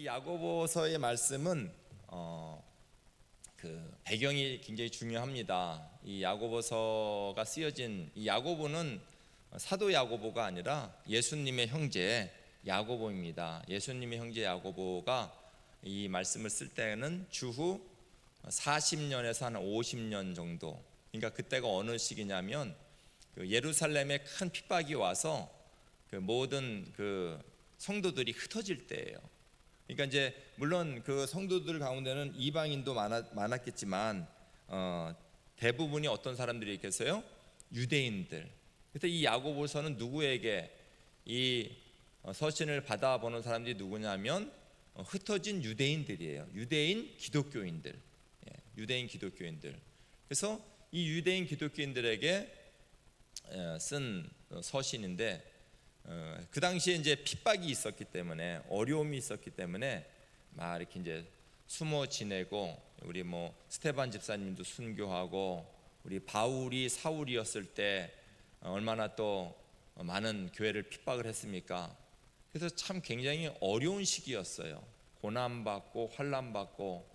야고보서의 말씀은 그 배경이 굉장히 중요합니다. 이 야고보서가 쓰여진 이 야고보는 사도 야고보가 아니라 예수님의 형제 야고보입니다. 예수님의 형제 야고보가 이 말씀을 쓸 때는 주후 40년에서 한 50년 정도. 그러니까 그때가 어느 시기냐면 그 예루살렘에 큰 핍박이 와서 그 모든 그 성도들이 흩어질 때예요. 그러니까 이제 물론 그 성도들 가운데는 이방인도 많았겠지만 대부분이 어떤 사람들이 있겠어요? 유대인들. 그래서 이 야고보서는 누구에게 이 서신을 받아보는 사람들이 누구냐면 흩어진 유대인들이에요. 유대인 기독교인들. 유대인 기독교인들. 그래서 이 유대인 기독교인들에게 쓴 서신인데 그 당시에 이제 핍박이 있었기 때문에 어려움이 있었기 때문에 막 이렇게 이제 숨어 지내고 우리 뭐 스테반 집사님도 순교하고 우리 바울이 사울이었을 때 얼마나 또 많은 교회를 핍박을 했습니까? 그래서 참 굉장히 어려운 시기였어요. 고난받고 환난받고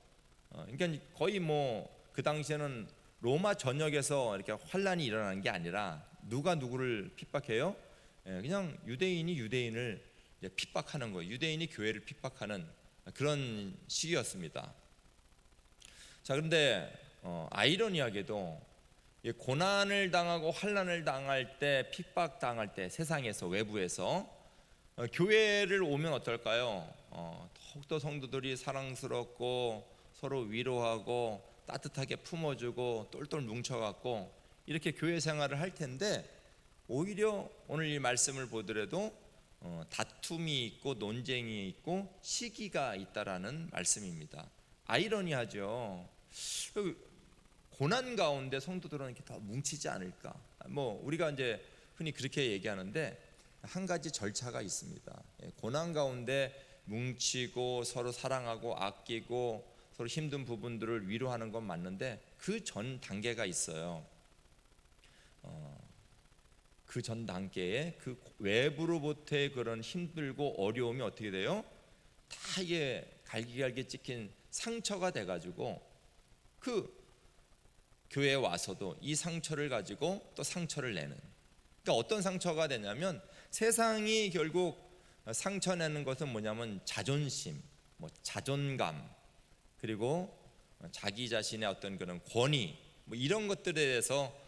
그러니까 거의 뭐 그 당시에는 로마 전역에서 이렇게 환난이 일어나는 게 아니라 누가 누구를 핍박해요? 그냥 유대인이 유대인을 핍박하는 거예요. 유대인이 교회를 핍박하는 그런 시기였습니다. 자, 그런데 아이러니하게도 고난을 당하고 환난을 당할 때, 핍박 당할 때, 세상에서 외부에서 교회를 오면 어떨까요? 더욱더 성도들이 사랑스럽고 서로 위로하고 따뜻하게 품어주고 똘똘 뭉쳐갖고 이렇게 교회 생활을 할 텐데, 오히려 오늘 이 말씀을 보더라도 다툼이 있고 논쟁이 있고 시기가 있다라는 말씀입니다. 아이러니하죠. 고난 가운데 성도들은 이렇게 더 뭉치지 않을까? 뭐 우리가 이제 흔히 그렇게 얘기하는데 한 가지 절차가 있습니다. 고난 가운데 뭉치고 서로 사랑하고 아끼고 서로 힘든 부분들을 위로하는 건 맞는데 그 전 단계가 있어요. 그 전 단계에 그 외부로부터의 그런 힘들고 어려움이 어떻게 돼요? 다 이게 갈기갈기 찍힌 상처가 돼가지고 그 교회에 와서도 이 상처를 가지고 또 상처를 내는. 그러니까 어떤 상처가 되냐면 세상이 결국 상처 내는 것은 뭐냐면 자존심, 뭐 자존감, 그리고 자기 자신의 어떤 그런 권위, 뭐 이런 것들에 대해서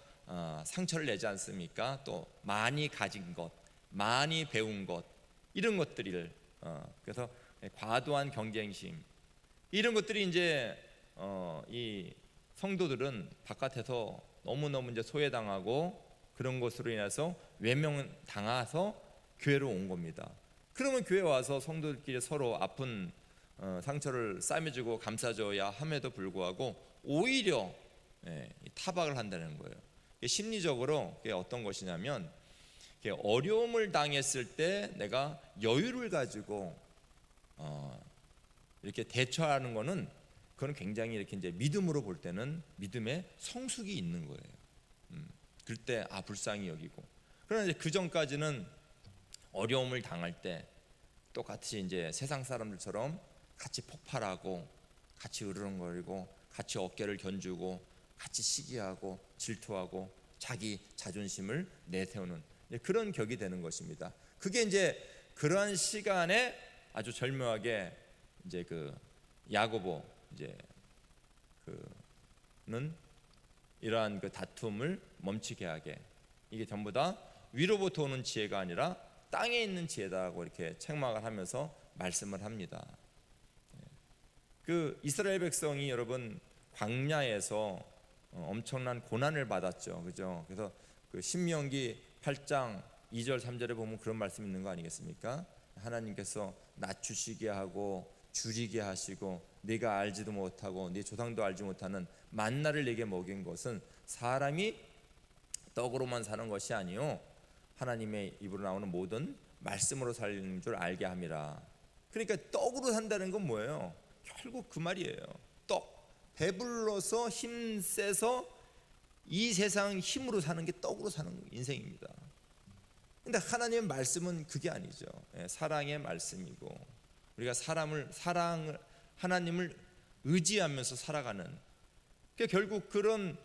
상처를 내지 않습니까? 또 많이 가진 것, 많이 배운 것, 이런 것들을 그래서 과도한 경쟁심, 이런 것들이 이제 이 성도들은 바깥에서 너무너무 이제 소외당하고 그런 것으로 인해서 외면당해서 교회로 온 겁니다. 그러면 교회 와서 성도들끼리 서로 아픈 상처를 싸매주고 감싸줘야 함에도 불구하고 오히려 타박을 한다는 거예요. 심리적으로 어떤 것이냐면 어려움을 당했을 때 내가 여유를 가지고 이렇게 대처하는 거는 그건 굉장히 이렇게 이제 믿음으로 볼 때는 믿음의 성숙이 있는 거예요. 그럴 때 불쌍히 여기고. 그러나 이제 그 전까지는 어려움을 당할 때 똑같이 이제 세상 사람들처럼 같이 폭발하고 같이 으르렁거리고 같이 어깨를 견주고 같이 시기하고 질투하고 자기 자존심을 내세우는 그런 격이 되는 것입니다. 그게 이제 그러한 시간에 아주 절묘하게 이제 그 야고보 이제 그는 이러한 그 다툼을 멈추게 하게, 이게 전부 다 위로부터 오는 지혜가 아니라 땅에 있는 지혜다고 이렇게 책망을 하면서 말씀을 합니다. 그 이스라엘 백성이 여러분 광야에서 엄청난 고난을 받았죠, 그죠? 그래서 그 신명기 8장 2절 3절에 보면 그런 말씀 있는 거 아니겠습니까? 하나님께서 낮추시게 하고 줄이게 하시고 네가 알지도 못하고 네 조상도 알지 못하는 만나를 네게 먹인 것은 사람이 떡으로만 사는 것이 아니요 하나님의 입으로 나오는 모든 말씀으로 살리는 줄 알게 함이라. 그러니까 떡으로 산다는 건 뭐예요? 결국 그 말이에요. 떡, 배불러서 힘세서 이 세상 힘으로 사는 게 떡으로 사는 인생입니다. 근데 하나님의 말씀은 그게 아니죠. 사랑의 말씀이고 우리가 하나님을 의지하면서 살아가는. 그러니까 결국 그런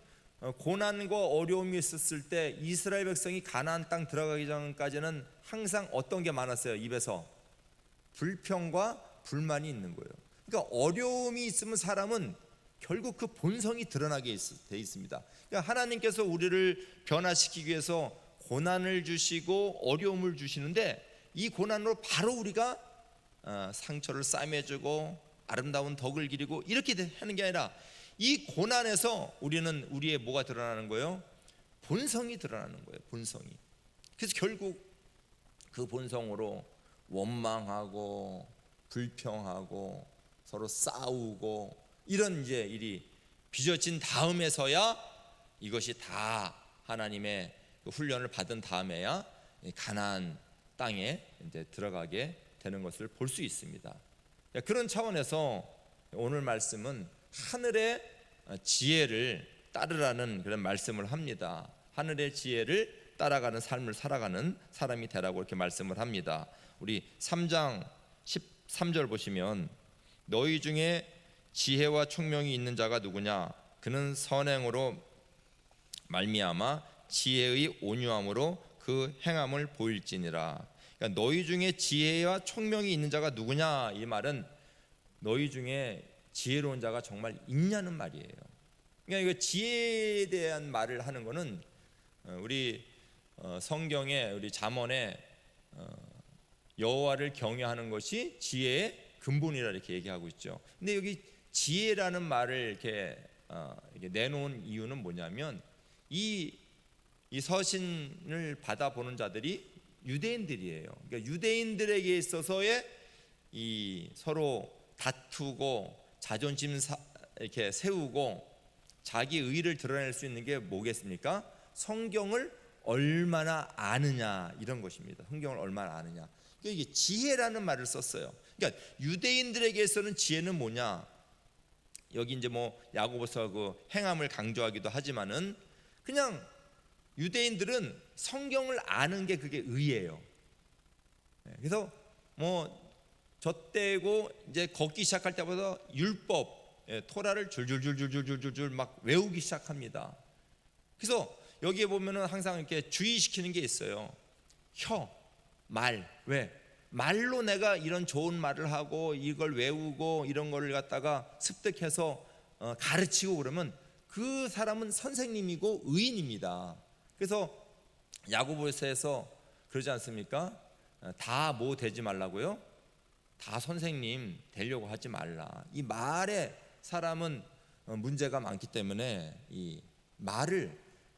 고난과 어려움이 있었을 때 이스라엘 백성이 가나안 땅 들어가기 전까지는 항상 어떤 게 많았어요? 입에서 불평과 불만이 있는 거예요. 그러니까 어려움이 있으면 사람은 결국 그 본성이 드러나게 돼 있습니다. 그러니까 하나님께서 우리를 변화시키기 위해서 고난을 주시고 어려움을 주시는데 이 고난으로 바로 우리가 상처를 싸매주고 아름다운 덕을 기리고 이렇게 하는 게 아니라 이 고난에서 우리의 뭐가 드러나는 거예요? 본성이 드러나는 거예요. 본성이. 그래서 결국 그 본성으로 원망하고 불평하고 서로 싸우고 이런 이제 일이 빚어진 다음에서야 이것이 다 하나님의 훈련을 받은 다음에야 가나안 땅에 이제 들어가게 되는 것을 볼 수 있습니다. 그런 차원에서 오늘 말씀은 하늘의 지혜를 따르라는 그런 말씀을 합니다. 하늘의 지혜를 따라가는 삶을 살아가는 사람이 되라고 이렇게 말씀을 합니다. 우리 3장 13절 보시면 너희 중에 지혜와 총명이 있는 자가 누구냐? 그는 선행으로 말미암아 지혜의 온유함으로 그 행함을 보일지니라. 그러니까 너희 중에 지혜와 총명이 있는 자가 누구냐? 이 말은 너희 중에 지혜로운 자가 정말 있냐는 말이에요. 그러니까 이거 지혜에 대한 말을 하는 거는 우리 성경에 우리 잠언에 여호와를 경외하는 것이 지혜의 근본이라 이렇게 얘기하고 있죠. 근데 여기 지혜라는 말을 이렇게 내놓은 이유는 뭐냐면 이 서신을 받아보는 자들이 유대인들이에요. 그러니까 유대인들에게 있어서의 이 서로 다투고 자존심 이렇게 세우고 자기 의를 드러낼 수 있는 게 뭐겠습니까? 성경을 얼마나 아느냐 이런 것입니다. 성경을 얼마나 아느냐. 그러니까 이게 지혜라는 말을 썼어요. 그러니까 유대인들에게서는 지혜는 뭐냐? 여기 이제 뭐 야고보서 그 행함을 강조하기도 하지만은 그냥 유대인들은 성경을 아는 게 그게 의예요. 그래서 뭐 젖대고 이제 걷기 시작할 때부터 율법 토라를 줄줄줄줄줄줄줄 막 외우기 시작합니다. 그래서 여기에 보면은 항상 이렇게 주의시키는 게 있어요. 말. 왜? 말로 내가 이런 좋은 말을 하고 이걸 외우고 이런 거를 갖다가 습득해서 가르치고 그러면 그 사람은 선생님이고 의인입니다. 그래서 야고보서에서 그러지 않습니까? 다 뭐 되지 말라고요? 다 선생님 되려고 하지 말라. 이 말에 사람은 문제가 많기 때문에 이 말을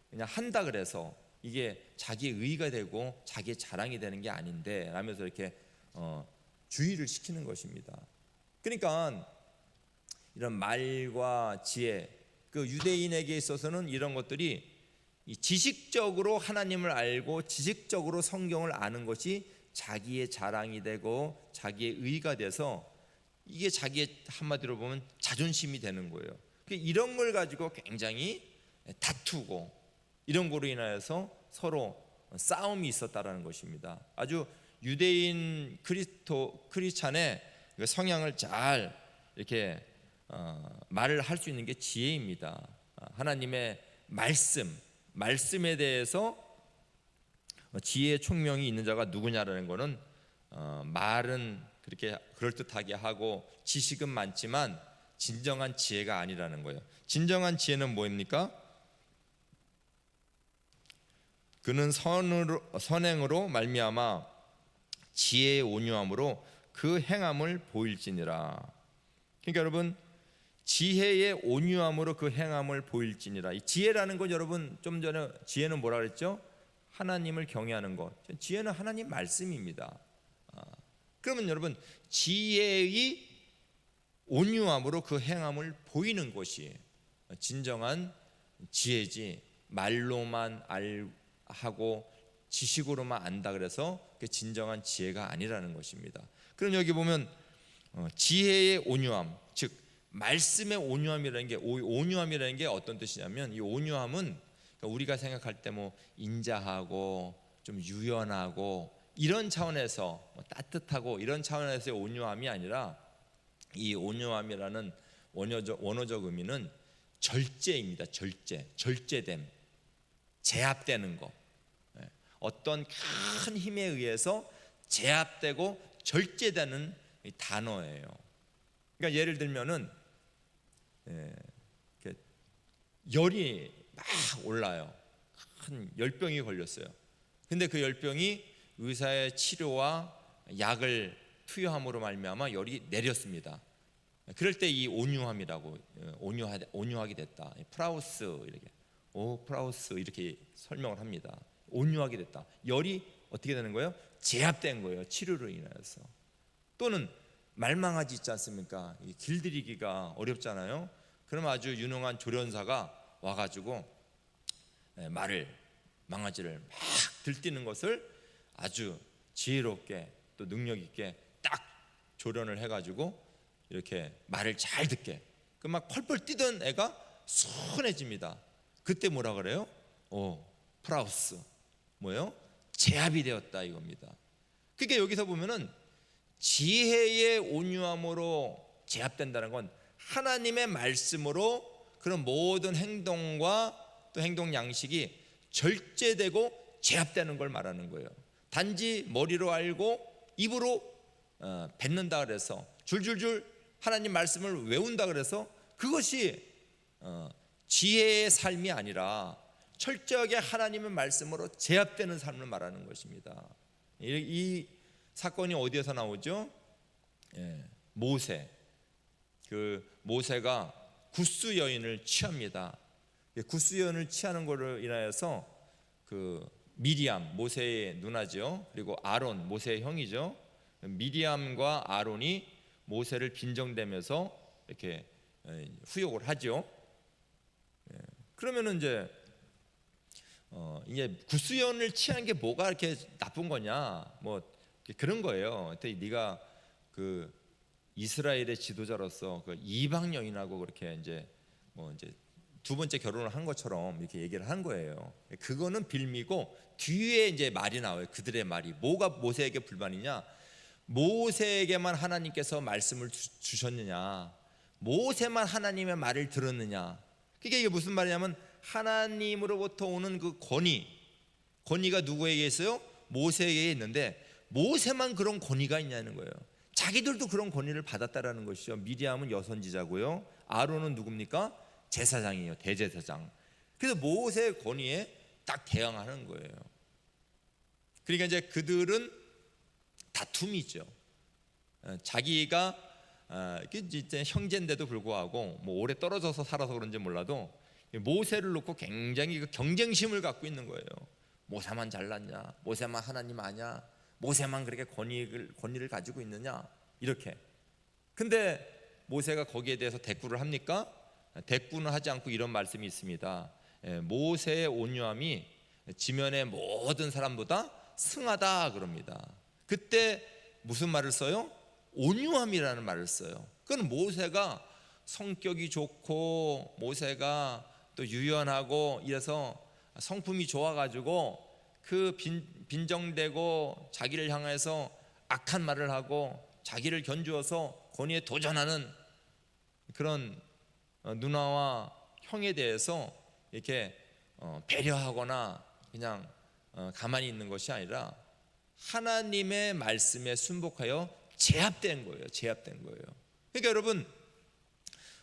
그냥 한다 그래서 이게 자기의 의의가 되고 자기의 자랑이 되는 게 아닌데 라면서 이렇게 주의를 시키는 것입니다. 그러니까 이런 말과 지혜, 그 유대인에게 있어서는 이런 것들이 이 지식적으로 하나님을 알고 지식적으로 성경을 아는 것이 자기의 자랑이 되고 자기의 의의가 돼서 이게 자기의 한마디로 보면 자존심이 되는 거예요. 이런 걸 가지고 굉장히 다투고 이런 거로 인하여서 서로 싸움이 있었다라는 것입니다. 아주 유대인 크리스찬의 성향을 잘 이렇게 말을 할 수 있는 게 지혜입니다. 하나님의 말씀에 대해서 지혜의 총명이 있는 자가 누구냐라는 것은 말은 그렇게 그럴듯하게 하고 지식은 많지만 진정한 지혜가 아니라는 거예요. 진정한 지혜는 뭐입니까? 그는 선행으로 말미암아 지혜의 온유함으로 그 행함을 보일지니라. 그러니까 여러분 지혜의 온유함으로 그 행함을 보일지니라. 이 지혜라는 건 여러분 좀 전에 지혜는 뭐라 그랬죠? 하나님을 경외하는 것. 지혜는 하나님 말씀입니다. 그러면 여러분 지혜의 온유함으로 그 행함을 보이는 것이 진정한 지혜지 말로만 하고 지식으로만 안다 그래서 그게 진정한 지혜가 아니라는 것입니다. 그럼 여기 보면 지혜의 온유함, 즉 말씀의 온유함이라는 게 어떤 뜻이냐면 이 온유함은 우리가 생각할 때 뭐 인자하고 좀 유연하고 이런 차원에서 따뜻하고 이런 차원에서의 온유함이 아니라 이 온유함이라는 원어적 의미는 절제입니다. 절제됨, 제압되는 거. 어떤 큰 힘에 의해서 제압되고 절제되는 단어예요. 그러니까 예를 들면은 열이 막 올라요. 큰 열병이 걸렸어요. 근데 그 열병이 의사의 치료와 약을 투여함으로 말미암아 열이 내렸습니다. 그럴 때 이 온유함이라고 온유하게 됐다. 프라우스 이렇게 프라우스 이렇게 설명을 합니다. 온유하게 됐다. 열이 어떻게 되는 거예요? 제압된 거예요. 치료로 인하여서. 또는 말망아지 있지 않습니까? 길들이기가 어렵잖아요. 그럼 아주 유능한 조련사가 와가지고 망아지를 막 들뛰는 것을 아주 지혜롭게 또 능력 있게 딱 조련을 해가지고 이렇게 말을 잘 듣게 그 막 펄펄 뛰던 애가 순해집니다. 그때 뭐라 그래요? 프라우스 뭐예요? 제압이 되었다 이겁니다. 그러니까 여기서 보면은 지혜의 온유함으로 제압된다는 건 하나님의 말씀으로 그런 모든 행동과 또 행동 양식이 절제되고 제압되는 걸 말하는 거예요. 단지 머리로 알고 입으로 뱉는다 그래서 줄줄줄 하나님 말씀을 외운다 그래서 그것이 지혜의 삶이 아니라 철저하게 하나님의 말씀으로 제압되는 삶을 말하는 것입니다. 이 사건이 어디에서 나오죠? 모세. 그 모세가 굿수 여인을 취합니다. 굿수 여인을 취하는 것으로 인하여서 그 미리암 모세의 누나죠. 그리고 아론 모세의 형이죠. 미리암과 아론이 모세를 빈정대면서 이렇게 후욕을 하죠. 그러면은 이제 굿수 여인을 취하는 게 뭐가 이렇게 나쁜 거냐? 뭐 그런 거예요. 네가 그 이스라엘의 지도자로서 그 이방 여인하고 그렇게 이제 두 번째 결혼을 한 것처럼 이렇게 얘기를 한 거예요. 그거는 빌미고 뒤에 이제 말이 나와요. 그들의 말이 뭐가 모세에게 불만이냐? 모세에게만 하나님께서 말씀을 주셨느냐? 모세만 하나님의 말을 들었느냐? 그게 이게 무슨 말이냐면 하나님으로부터 오는 그 권위가 누구에게 있어요? 모세에게 있는데 모세만 그런 권위가 있냐는 거예요. 자기들도 그런 권위를 받았다라는 것이죠. 미리암은 여선지자고요. 아론은 누굽니까? 제사장이에요. 대제사장. 그래서 모세의 권위에 딱 대항하는 거예요. 그러니까 이제 그들은 다툼이죠. 자기가 이제 형제인데도 불구하고 뭐 오래 떨어져서 살아서 그런지 몰라도 모세를 놓고 굉장히 그 경쟁심을 갖고 있는 거예요. 모세만 잘났냐? 모세만 하나님 아냐? 모세만 그렇게 권위를 가지고 있느냐? 이렇게. 근데 모세가 거기에 대해서 대꾸를 합니까? 대꾸는 하지 않고 이런 말씀이 있습니다. 모세의 온유함이 지면의 모든 사람보다 승하다 그럽니다. 그때 무슨 말을 써요? 온유함이라는 말을 써요. 그건 모세가 성격이 좋고 모세가 또 유연하고 이래서 성품이 좋아가지고 그 빈정대고 자기를 향해서 악한 말을 하고 자기를 견주어서 권위에 도전하는 그런 누나와 형에 대해서 이렇게 배려하거나 그냥 가만히 있는 것이 아니라 하나님의 말씀에 순복하여 제압된 거예요. 제압된 거예요. 그러니까 여러분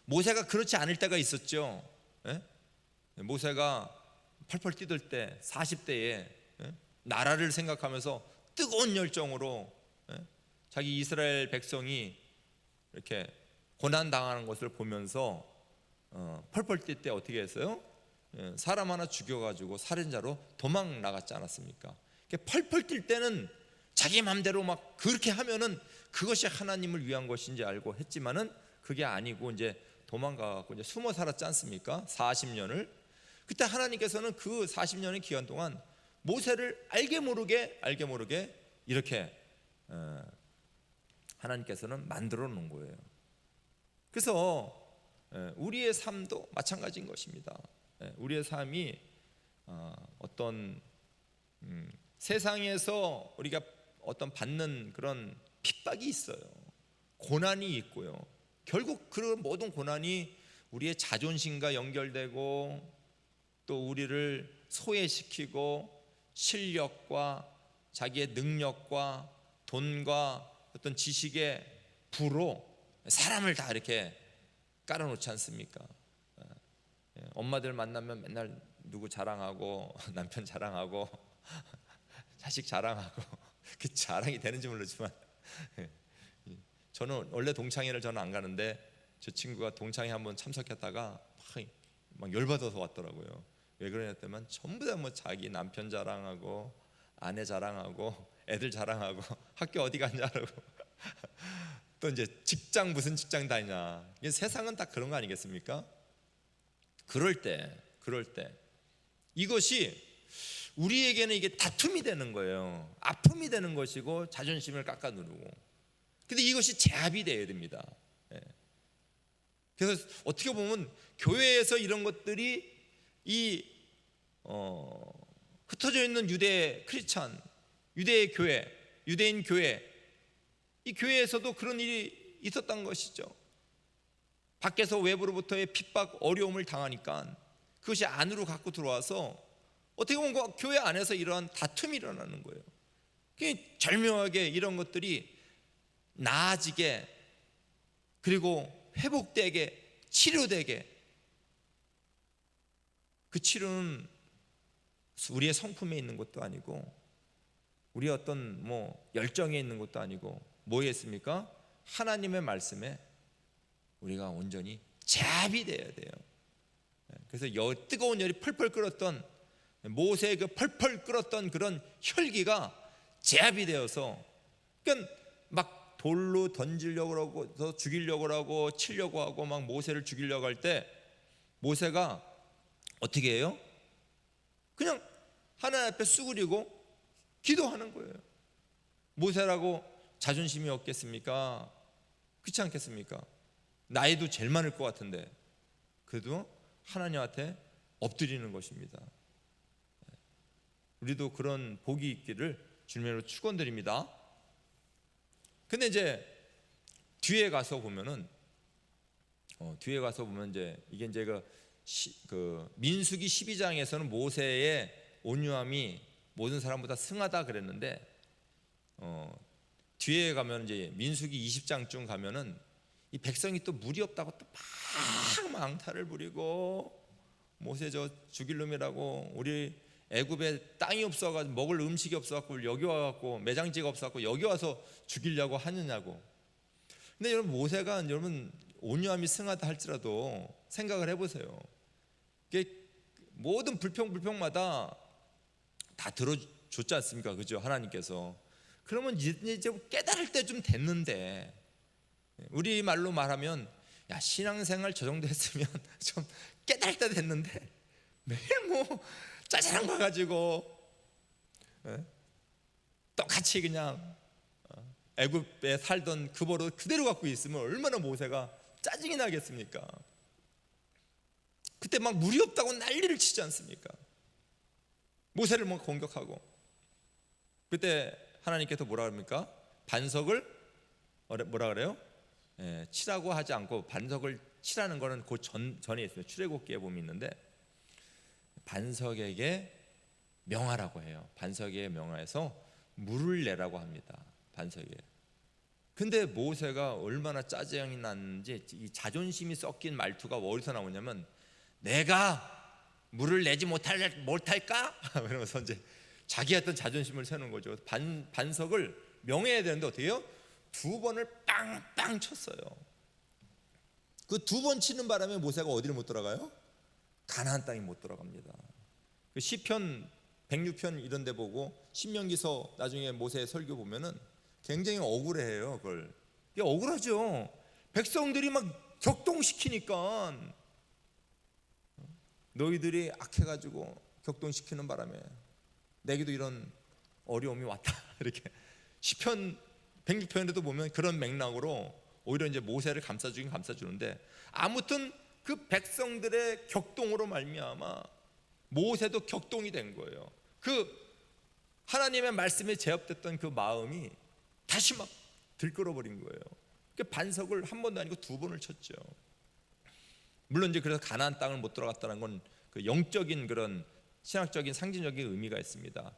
모세가 그렇지 않을 때가 있었죠. 모세가 펄펄 뛰들 때 40대에 나라를 생각하면서 뜨거운 열정으로 자기 이스라엘 백성이 이렇게 고난당하는 것을 보면서 펄펄 뛸 때 어떻게 했어요? 사람 하나 죽여가지고 살인자로 도망 나갔지 않았습니까? 펄펄 뛸 때는 자기 마음대로 막 그렇게 하면은 그것이 하나님을 위한 것인지 알고 했지만은 그게 아니고 이제 도망가고 이제 숨어 살았지 않습니까? 40년을. 그때 하나님께서는 그 40년의 기간 동안 모세를 알게 모르게 이렇게 하나님께서는 만들어 놓은 거예요. 그래서 우리의 삶도 마찬가지인 것입니다. 우리의 삶이 어떤 세상에서 우리가 어떤 받는 그런 핍박이 있어요. 고난이 있고요. 결국 그런 모든 고난이 우리의 자존심과 연결되고 또 우리를 소외시키고 실력과 자기의 능력과 돈과 어떤 지식의 부로 사람을 다 이렇게 깔아놓지 않습니까? 엄마들 만나면 맨날 누구 자랑하고 남편 자랑하고 자식 자랑하고 그 자랑이 되는지 모르지만 저는 원래 동창회를 저는 안 가는데 저 친구가 동창회 한번 참석했다가 막 열받아서 왔더라고요. 왜 그러냐면 전부 다 뭐 자기 남편 자랑하고 아내 자랑하고 애들 자랑하고 학교 어디 갔냐고 또 이제 직장 무슨 직장 다니냐. 이게 세상은 다 그런 거 아니겠습니까? 그럴 때 이것이 우리에게는 이게 다툼이 되는 거예요. 아픔이 되는 것이고 자존심을 깎아 누르고. 근데 이것이 제압이 되어야 됩니다. 그래서 어떻게 보면 교회에서 이런 것들이 이 흩어져 있는 유대 크리스찬, 유대의 교회, 유대인 교회, 이 교회에서도 그런 일이 있었던 것이죠. 밖에서 외부로부터의 핍박, 어려움을 당하니까 그것이 안으로 갖고 들어와서 어떻게 보면 교회 안에서 이러한 다툼이 일어나는 거예요. 절묘하게 이런 것들이 나아지게 그리고 회복되게 치료되게, 그 치료는 우리의 성품에 있는 것도 아니고 우리의 어떤 뭐 열정에 있는 것도 아니고 뭐에 있습니까? 하나님의 말씀에 우리가 온전히 제압이 돼야 돼요. 그래서 뜨거운 열이 펄펄 끓었던 모세의 그 펄펄 끓었던 그런 혈기가 제압이 되어서, 그러니까 막 돌로 던지려고 하고 더 죽이려고 하고 치려고 하고 막 모세를 죽이려고 할 때 모세가 어떻게 해요? 그냥 하나님 앞에 쑥으리고 기도하는 거예요. 모세라고 자존심이 없겠습니까? 그렇지 않겠습니까? 나이도 제일 많을 것 같은데 그래도 하나님한테 엎드리는 것입니다. 우리도 그런 복이 있기를 주님으로 축원드립니다. 근데 이제 뒤에 가서 보면은 이제 이게 이제 그 민수기 12장에서는 모세의 온유함이 모든 사람보다 승하다 그랬는데 뒤에 가면 이제 민수기 20장쯤 가면은 이 백성이 또 물이 없다고 또 막 망탈을 부리고 모세 저 죽일 놈이라고, 우리 애굽에 땅이 없어가지고 먹을 음식이 없어갖고 여기 와갖고 매장지가 없어갖고 여기 와서 죽이려고 하느냐고. 근데 여러분 모세가 여러분 온유함이 승하다 할지라도 생각을 해보세요. 모든 불평마다 다 들어줬지 않습니까? 그죠? 하나님께서. 그러면 이제 깨달을 때 좀 됐는데, 우리 말로 말하면 야 신앙생활 저 정도 했으면 좀 깨달을 때 됐는데 매일 뭐 짜잘한 거 가지고 똑같이 그냥 애굽에 살던 그 버릇 그대로 갖고 있으면 얼마나 모세가 짜증이 나겠습니까? 그때 막 물이 없다고 난리를 치지 않습니까? 모세를 뭐 공격하고. 그때 하나님께서 뭐라 합니까? 반석을 뭐라 그래요? 치라고 하지 않고 반석을 치라는 거는 그 전에 있어요. 출애굽기에 보면 있는데 반석에게 명하라고 해요. 반석에 명하여서 물을 내라고 합니다. 반석에. 근데 모세가 얼마나 짜증이 났는지 이 자존심이 섞인 말투가 어디서 나오냐면 내가 물을 내지 못할까? 이러면서 이제 자기 어떤 자존심을 세우는 거죠. 반석을 명해야 되는데 어떻게 해요? 2번을 빵빵 쳤어요. 그 2번 치는 바람에 모세가 어디를 못 들어가요? 가나안 땅에 못 들어갑니다. 그 시편 106편 이런 데 보고 신명기서 나중에 모세의 설교 보면은 굉장히 억울해해요. 그걸. 이게 억울하죠. 백성들이 막 격동시키니까 너희들이 악해가지고 격동시키는 바람에 내게도 이런 어려움이 왔다. 이렇게 시편 106편에도 보면 그런 맥락으로 오히려 이제 모세를 감싸주긴 감싸주는데, 아무튼 그 백성들의 격동으로 말미암아 모세도 격동이 된 거예요. 그 하나님의 말씀에 제압됐던 그 마음이 다시 막 들끓어버린 거예요. 그 반석을 한 번도 아니고 두 번을 쳤죠. 물론 이제 그래서 가나안 땅을 못 들어갔다는 건 그 영적인 그런 신학적인 상징적인 의미가 있습니다.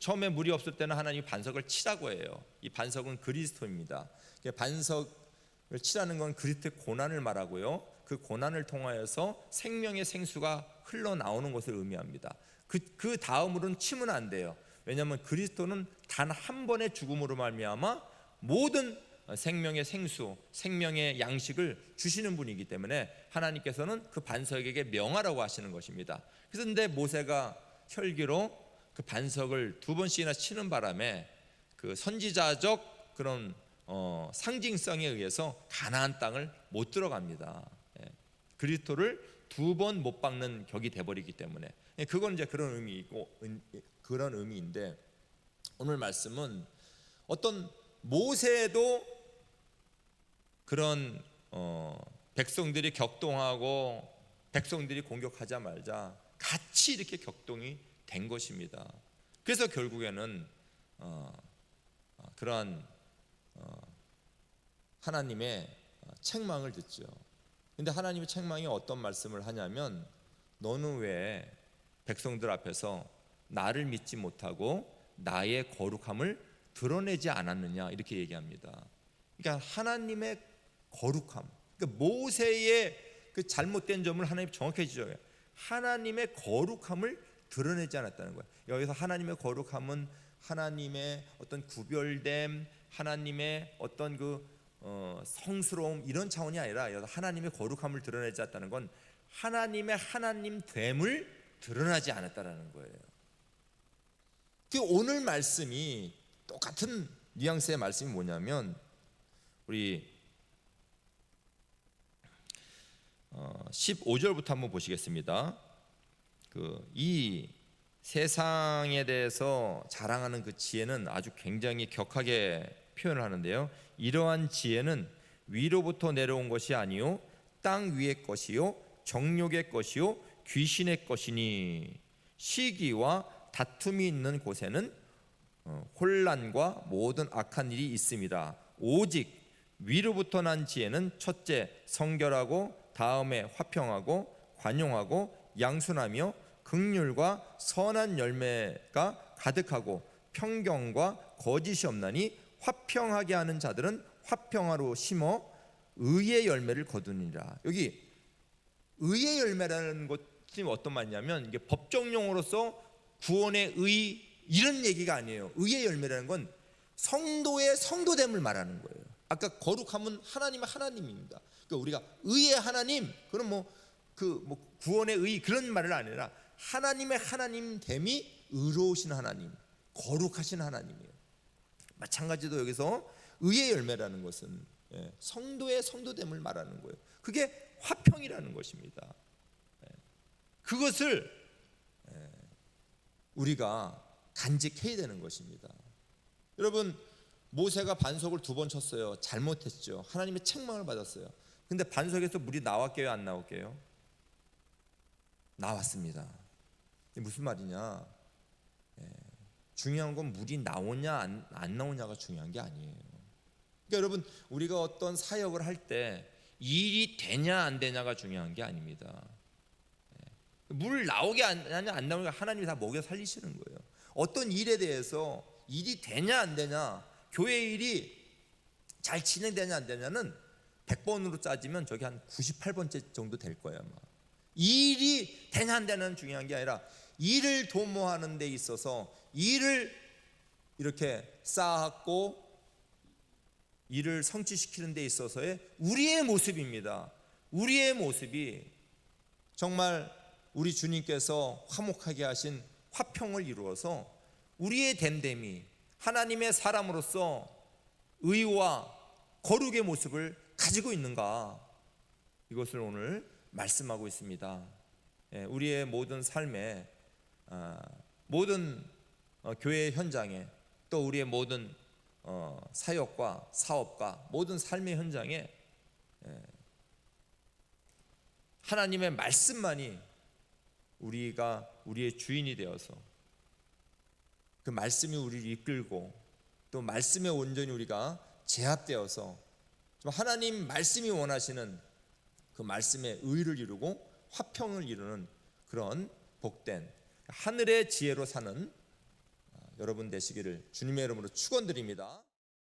처음에 물이 없을 때는 하나님이 반석을 치라고 해요. 이 반석은 그리스도입니다. 반석을 치라는 건 그리스도의 고난을 말하고요, 그 고난을 통하여서 생명의 생수가 흘러나오는 것을 의미합니다. 그 다음으로는 치면 안 돼요. 왜냐하면 그리스도는 단 한 번의 죽음으로 말미암아 모든 생명의 생수, 생명의 양식을 주시는 분이기 때문에 하나님께서는 그 반석에게 명하라고 하시는 것입니다. 그래서 근데 모세가 혈기로 그 반석을 두 번씩이나 치는 바람에 그 선지자적 그런 상징성에 의해서 가나안 땅을 못 들어갑니다. 그리스도를 두 번 못 박는 격이 돼버리기 때문에 그건 이제 그런 의미이고, 그런 의미인데, 오늘 말씀은 어떤 모세도 그런 백성들이 격동하고 백성들이 공격하자 말자 같이 이렇게 격동이 된 것입니다. 그래서 결국에는 그러한 하나님의 책망을 듣죠. 근데 하나님의 책망이 어떤 말씀을 하냐면, 너는 왜 백성들 앞에서 나를 믿지 못하고 나의 거룩함을 드러내지 않았느냐, 이렇게 얘기합니다. 그러니까 하나님의 거룩함, 그러니까 모세의 그 잘못된 점을 하나님 정확히 지적해요. 하나님의 거룩함을 드러내지 않았다는 거예요. 여기서 하나님의 거룩함은 하나님의 어떤 구별됨, 하나님의 어떤 그 성스러움, 이런 차원이 아니라 하나님의 거룩함을 드러내지 않았다는 건 하나님의 하나님됨을 드러나지 않았다는 거예요. 그 오늘 말씀이 똑같은 뉘앙스의 말씀이 뭐냐면, 우리 15절부터 한번 보시겠습니다. 이 세상에 대해서 자랑하는 그 지혜는 아주 굉장히 격하게 표현을 하는데요. 이러한 지혜는 위로부터 내려온 것이 아니요 땅 위의 것이요 정욕의 것이요 귀신의 것이니, 시기와 다툼이 있는 곳에는 혼란과 모든 악한 일이 있습니다. 오직 위로부터 난 지혜는 첫째 성결하고, 다음에 화평하고 관용하고 양순하며 긍휼과 선한 열매가 가득하고 평경과 거짓이 없나니, 화평하게 하는 자들은 화평하로 심어 의의 열매를 거두니라. 여기 의의 열매라는 것이 어떤 말이냐면, 이게 법정 용어로서 구원의 의, 이런 얘기가 아니에요. 의의 열매라는 건 성도의 성도됨을 말하는 거예요. 아까 거룩함은 하나님의 하나님입니다. 그러니까 우리가 의의 하나님, 그럼 구원의 의, 그런 말을 아니라 하나님의 하나님됨이 의로우신 하나님, 거룩하신 하나님이에요. 마찬가지로 여기서 의의 열매라는 것은 성도의 성도됨을 말하는 거예요. 그게 화평이라는 것입니다. 그것을 우리가 간직해야 되는 것입니다. 여러분, 모세가 반석을 두 번 쳤어요. 잘못했죠. 하나님의 책망을 받았어요. 근데 반석에서 물이 나왔게요, 안 나왔게요? 나왔습니다. 무슨 말이냐? 중요한 건 물이 나오냐 안 나오냐가 중요한 게 아니에요. 그러니까 여러분, 우리가 어떤 사역을 할 때 일이 되냐 안 되냐가 중요한 게 아닙니다. 물 나오게 하냐 안 나오게 하나님이 다 먹여 살리시는 거예요. 어떤 일에 대해서 일이 되냐 안 되냐, 교회 일이 잘 진행되냐 안 되냐는 100번으로 따지면 저기 한 98번째 정도 될 거예요 아마. 일이 되냐 안 되냐는 중요한 게 아니라, 일을 도모하는 데 있어서 일을 이렇게 쌓았고 일을 성취시키는 데 있어서의 우리의 모습입니다. 우리의 모습이 정말 우리 주님께서 화목하게 하신 화평을 이루어서 우리의 됨됨이 하나님의 사람으로서 의와 거룩의 모습을 가지고 있는가, 이것을 오늘 말씀하고 있습니다. 우리의 모든 삶에, 모든 교회 현장에, 또 우리의 모든 사역과 사업과 모든 삶의 현장에 하나님의 말씀만이 우리의 주인이 되어서 그 말씀이 우리를 이끌고 또 말씀에 온전히 우리가 제압되어서 좀 하나님 말씀이 원하시는 그 말씀의 의를 이루고 화평을 이루는 그런 복된 하늘의 지혜로 사는 여러분 되시기를 주님의 이름으로 축원드립니다.